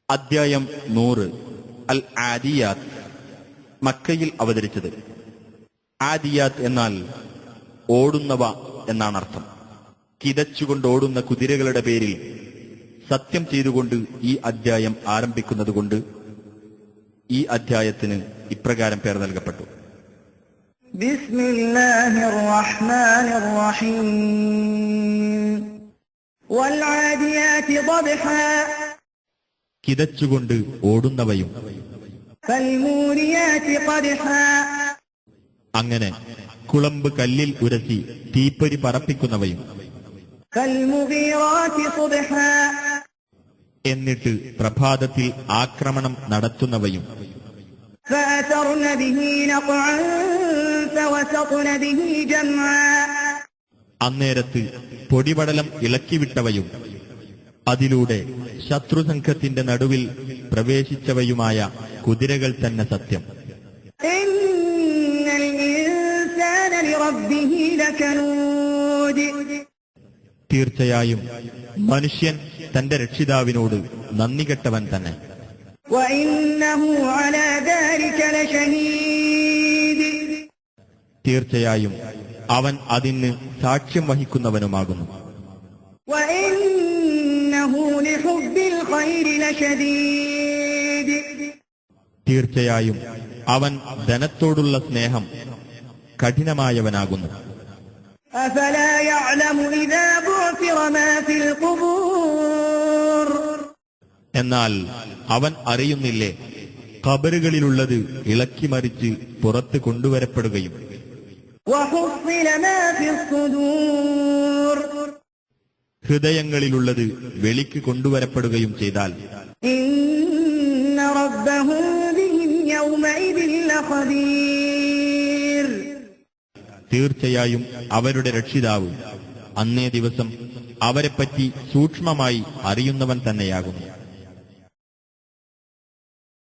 അദ്ധ്യായം 100 അൽ ആദിയാത്ത്. മക്കയിൽ അവതരിച്ചത്. ആദിയാത്ത് എന്നാൽ ഓടുന്നവ എന്നാണ് അർത്ഥം. കിതച്ചുകൊണ്ട് ഓടുന്ന കുതിരകളുടെ പേരിൽ സത്യം ചെയ്തുകൊണ്ട് ഈ അദ്ധ്യായം ആരംഭിക്കുന്നതുകൊണ്ട് ഈ അദ്ധ്യായത്തിന് ഇപ്രകാരം പേർ നൽകപ്പെട്ടു. ബിസ്മില്ലാഹിർ റഹ്മാനിർ റഹീം. വൽ ആദിയാതി ളബ്ഹാ. കിതച്ചുകൊണ്ട് ഓടുന്നവയും ഫൽമൂരിയാതി ഖദ്ഹാ. അങ്ങനെ കുളമ്പ് കല്ലിൽ ഉരസി തീപ്പൊരി പറപ്പിക്കുന്നവയും ഫൽമുഗീറാതി സുബ്ഹാ. എന്നിട്ട് പ്രഭാതത്തിൽ ആക്രമണം നടത്തുന്നവയും ഫഅതർന ബിഹി നഖഅൻ ഫവസത്ന ബിഹി ജംആ. അന്നേരത്ത് പൊടിപടലം ഇളക്കിവിട്ടവയും അതിലൂടെ ശത്രുസംഘത്തിന്റെ നടുവിൽ പ്രവേശിച്ചവയുമായ കുതിരകൾ തന്നെ സത്യം. ഇന്നൽ ഇൻസാന ലിറബ്ബിഹി ലകനൂദ്. തീർച്ചയായും മനുഷ്യൻ തന്റെ രക്ഷിതാവിനോട് നന്ദികെട്ടവൻ തന്നെ. വഇന്നഹു അലാ ദാലിക ലശഹീദ്. തീർച്ചയായും അവൻ അതിന് സാക്ഷ്യം വഹിക്കുന്നവനുമാകുന്നു. വഇന്നഹു ലിഹുബ്ബിൽ ഖൈരി ലശദീദ്. തീർച്ചയായും അവൻ ധനത്തോടുള്ള സ്നേഹം കഠിനമായവനാകുന്നു. അഫലാ യഅലമു ഇദാ ബുഅ്തിറ മാ ഫിൽ ഖുബൂർ. എന്നാൽ അവൻ അറിയുന്നില്ലേ, ഖബറുകളിലുള്ളത് ഇളക്കിമറിച്ച് പുറത്ത് കൊണ്ടുവരപ്പെടുകയും വഹുസ്സില മാ ഫിസ് സുദൂർ. ഹൃദയങ്ങളിലുള്ളത് വെളിക്ക് കൊണ്ടുവരപ്പെടുകയും ചെയ്താൽ ഇന്ന റബ്ബഹും ബിഹിം യൗമഇദിൻ ലഖബീർ. തീർച്ചയായും അവരുടെ രക്ഷിതാവ് അന്നേ ദിവസം അവരെപ്പറ്റി സൂക്ഷ്മമായി അറിയുന്നവൻ തന്നെയാകുന്നു.